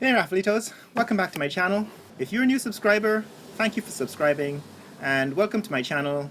Hey Raffleitos, welcome back to my channel. If you're a new subscriber, thank you for subscribing and welcome to my channel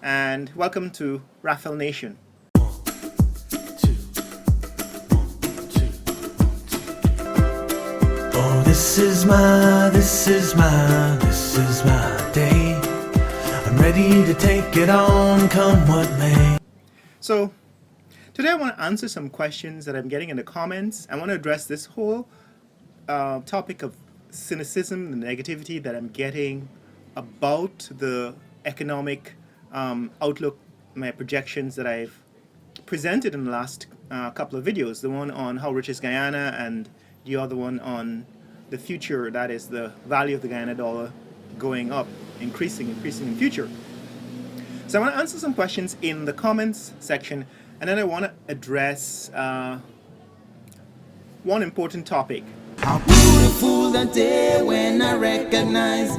and welcome to Raffle Nation. Oh, this is my day. I'm ready to take it on, come what may. So, today I want to answer some questions that I'm getting in the comments. I want to address this whole topic of cynicism, the negativity that I'm getting about the economic outlook, my projections that I've presented in the last couple of videos. The one on how rich is Guyana and the other one on the future, that is the value of the Guyana dollar going up, increasing in future. So I want to answer some questions in the comments section, and then I want to address one important topic. How beautiful the day when I recognize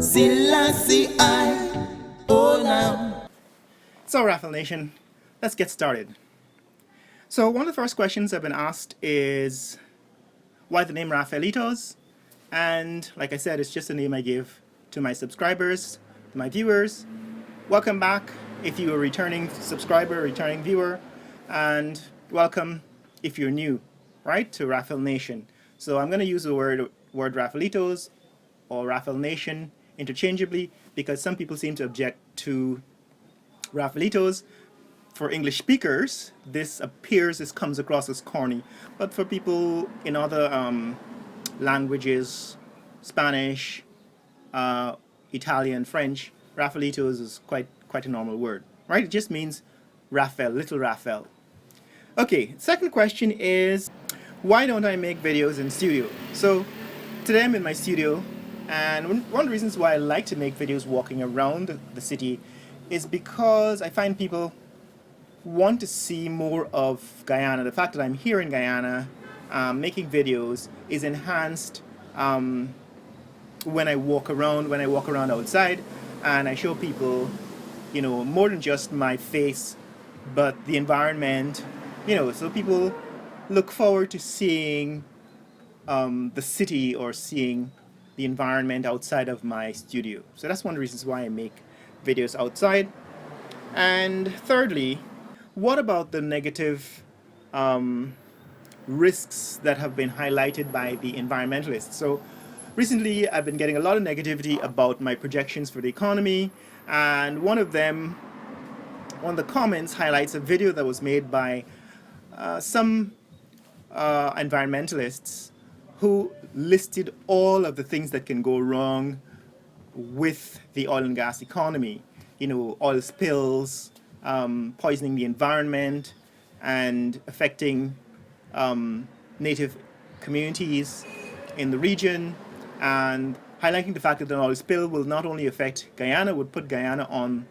Selassie I. Oh now. So Raffle Nation, let's get started. So one of the first questions I've been asked is why the name Raffleitos? And like I said, it's just a name I give to my subscribers, to my viewers. Welcome back if you're a returning subscriber, returning viewer, and welcome if you're new, right, to Raffle Nation. So I'm going to use the word Raffleitos or Raffle Nation interchangeably because some people seem to object to Raffleitos. For English speakers, this comes across as corny, but for people in other languages, Spanish, Italian, French, Raffleitos is quite a normal word, right? It just means Raphael, little Raphael. Okay, second question is, why don't I make videos in studio? So today I'm in my studio, and one of the reasons why I like to make videos walking around the city is because I find people want to see more of Guyana. The fact that I'm here in Guyana making videos is enhanced when I walk around outside, and I show people, you know, more than just my face, but the environment, you know, so people look forward to seeing the city or seeing the environment outside of my studio. So that's one of the reasons why I make videos outside. And thirdly, what about the negative risks that have been highlighted by the environmentalists? So recently I've been getting a lot of negativity about my projections for the economy, and one of the comments highlights a video that was made by some environmentalists who listed all of the things that can go wrong with the oil and gas economy. You know, oil spills, poisoning the environment and affecting native communities in the region, and highlighting the fact that an oil spill will not only affect Guyana, would put Guyana on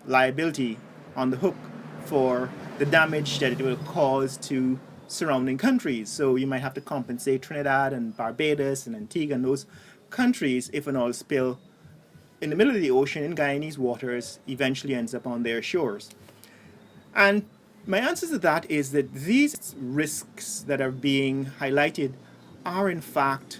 liability, on the hook for the damage that it will cause to surrounding countries. So you might have to compensate Trinidad and Barbados and Antigua and those countries if an oil spill in the middle of the ocean in Guyanese waters eventually ends up on their shores. And my answer to that is that these risks that are being highlighted are in fact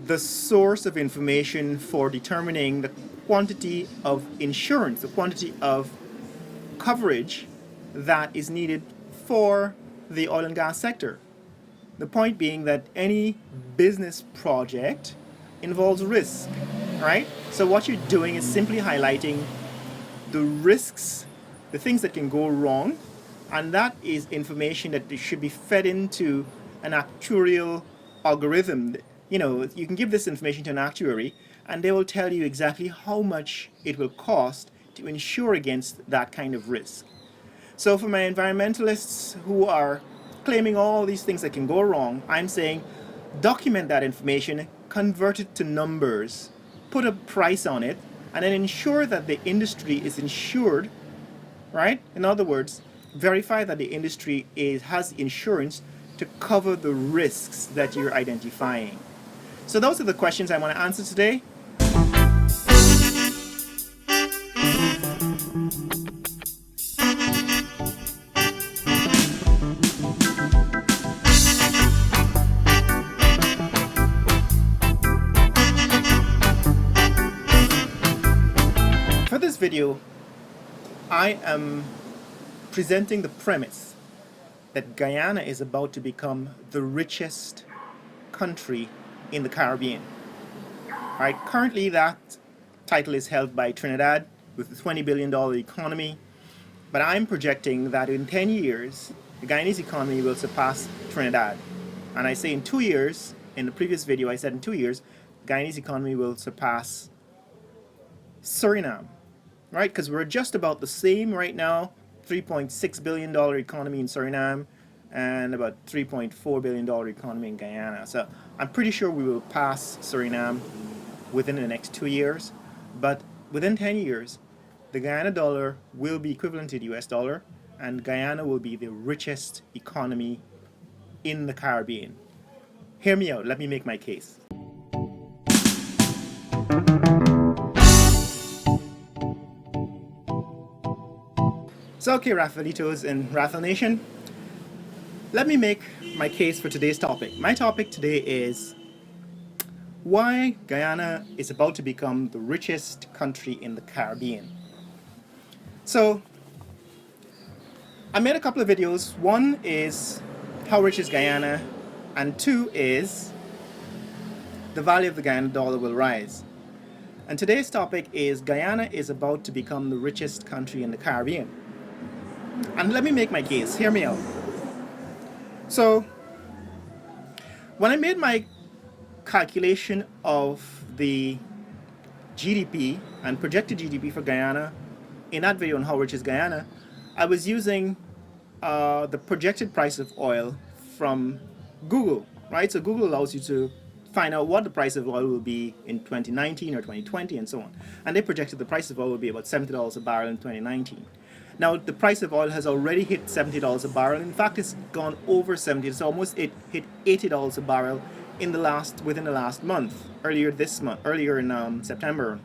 the source of information for determining the quantity of insurance, the quantity of coverage that is needed for the oil and gas sector. The point being that any business project involves risk, right? So what you're doing is simply highlighting the risks, the things that can go wrong, and that is information that should be fed into an actuarial algorithm. You know, you can give this information to an actuary and they will tell you exactly how much it will cost to insure against that kind of risk. So for my environmentalists who are claiming all these things that can go wrong, I'm saying document that information, convert it to numbers, put a price on it, and then ensure that the industry is insured, right? In other words, verify that the industry has insurance to cover the risks that you're identifying. So those are the questions I want to answer today. video, I am presenting the premise that Guyana is about to become the richest country in the Caribbean. Right? Currently, that title is held by Trinidad with a $20 billion economy, but I'm projecting that in 10 years, the Guyanese economy will surpass Trinidad. And I say in 2 years, in the previous video I said in 2 years, Guyanese economy will surpass Suriname, right? Because we're just about the same right now, $3.6 billion economy in Suriname and about $3.4 billion economy in Guyana. So I'm pretty sure we will pass Suriname within the next 2 years, but within 10 years, the Guyana dollar will be equivalent to the US dollar, and Guyana will be the richest economy in the Caribbean. Hear me out, let me make my case. So okay, Rafaelitos and Rafael Nation, let me make my case for today's topic. My topic today is why Guyana is about to become the richest country in the Caribbean. So, I made a couple of videos. One is how rich is Guyana, and two is the value of the Guyana dollar will rise. And today's topic is Guyana is about to become the richest country in the Caribbean. And let me make my case. Hear me out. So, when I made my calculation of the GDP and projected GDP for Guyana in that video on how rich is Guyana, I was using the projected price of oil from Google, right? So Google allows you to find out what the price of oil will be in 2019 or 2020 and so on. And they projected the price of oil will be about $70 a barrel in 2019. Now the price of oil has already hit $70 a barrel. In fact, it's gone over 70. It's almost hit $80 a barrel within the last month, earlier in September,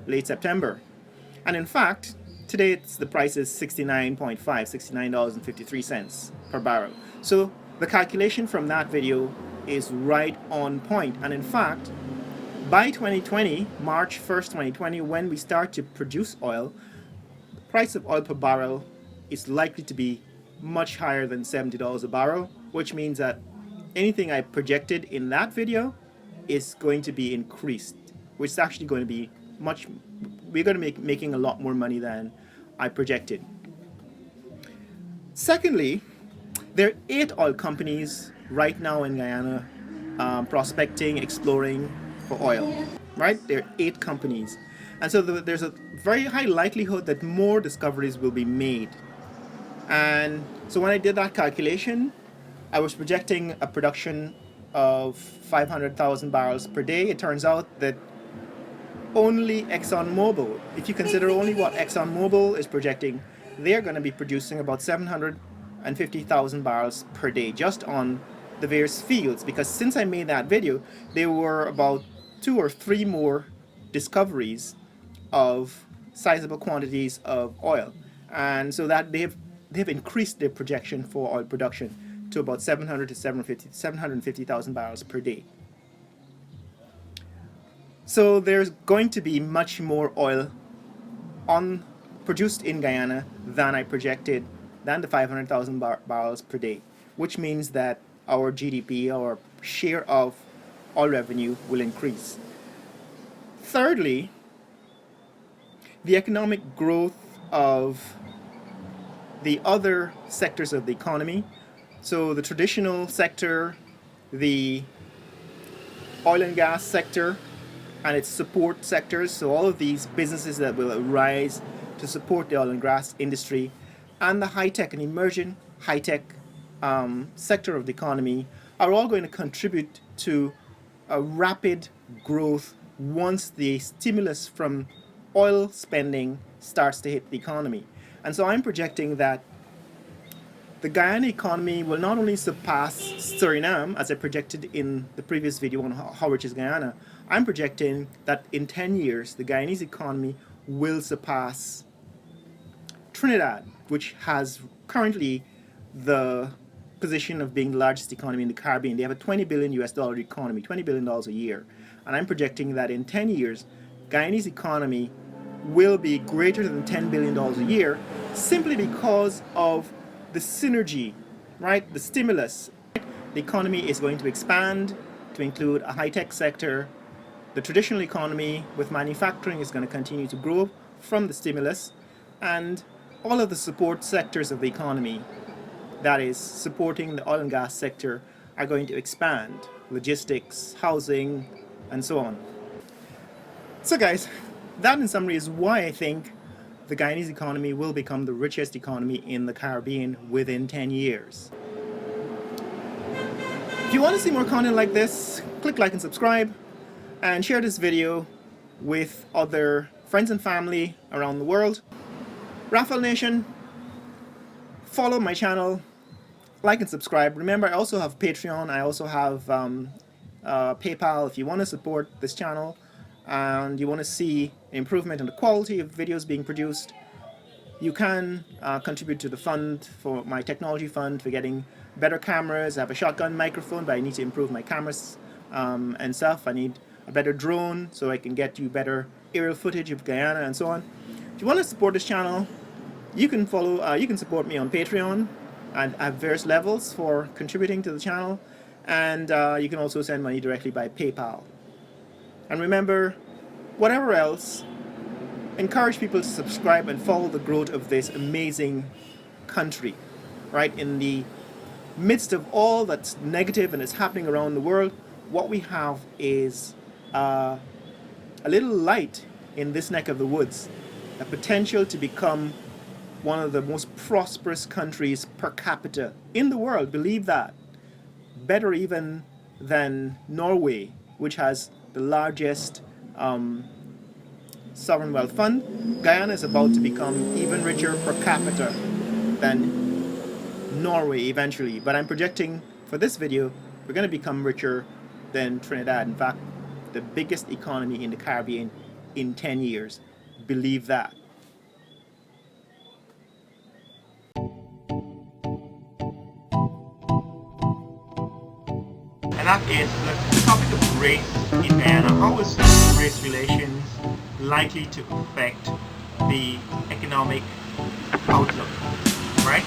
late September. And in fact, today the price is $69.53 per barrel. So the calculation from that video is right on point. And in fact, by 2020, March 1st, 2020, when we start to produce oil, the price of oil per barrel is likely to be much higher than $70 a barrel, which means that anything I projected in that video is going to be increased, which is actually going to be we're going to be making a lot more money than I projected. Secondly, there are 8 oil companies right now in Guyana prospecting, exploring for oil, right? There are 8 companies. And so there's a very high likelihood that more discoveries will be made. And so when I did that calculation, I was projecting a production of 500,000 barrels per day. It turns out that only ExxonMobil, if you consider only what ExxonMobil is projecting, they're going to be producing about 750,000 barrels per day just on the various fields. Because since I made that video, there were about 2 or 3 more discoveries of sizable quantities of oil. And so that they've increased their projection for oil production to about 700 to 750,000 barrels per day. So there's going to be much more oil produced in Guyana than I projected, than the 500,000 barrels per day, which means that our GDP, our share of oil revenue, will increase. Thirdly, the economic growth of the other sectors of the economy, so the traditional sector, the oil and gas sector, and its support sectors, so all of these businesses that will arise to support the oil and gas industry, and the high-tech and emerging high-tech sector of the economy are all going to contribute to a rapid growth once the stimulus from oil spending starts to hit the economy. And so I'm projecting that the Guyana economy will not only surpass Suriname, as I projected in the previous video on how rich is Guyana. I'm projecting that in 10 years, the Guyanese economy will surpass Trinidad, which has currently the position of being the largest economy in the Caribbean. They have a $20 billion economy, $20 billion a year. And I'm projecting that in 10 years, Guyanese economy will be greater than $10 billion a year simply because of the synergy, right? The stimulus. The economy is going to expand to include a high-tech sector. The traditional economy with manufacturing is going to continue to grow from the stimulus, and all of the support sectors of the economy, that is supporting the oil and gas sector, are going to expand. Logistics, housing, and so on. So guys, that in summary is why I think the Guyanese economy will become the richest economy in the Caribbean within 10 years. If you want to see more content like this, click like and subscribe, and share this video with other friends and family around the world. Raffle Nation, follow my channel, like and subscribe. Remember, I also have Patreon. I also have PayPal. If you want to support this channel and you want to see improvement in the quality of videos being produced, you can contribute to the fund, for my technology fund, for getting better cameras. I have a shotgun microphone, but I need to improve my cameras and stuff. I need a better drone so I can get you better aerial footage of Guyana and so on. If you want to support this channel, you can support me on Patreon and at various levels for contributing to the channel, and you can also send money directly by PayPal. And remember, whatever else, encourage people to subscribe and follow the growth of this amazing country, right? In the midst of all that's negative and is happening around the world, what we have is a little light in this neck of the woods, a potential to become one of the most prosperous countries per capita in the world. Believe that. Better even than Norway, which has the largest sovereign wealth fund. Guyana is about to become even richer per capita than Norway eventually. But I'm projecting for this video, we're going to become richer than Trinidad. In fact, the biggest economy in the Caribbean in 10 years. Believe that. And that is the topic of race in Guyana. How is race relations likely to affect the economic outlook, right?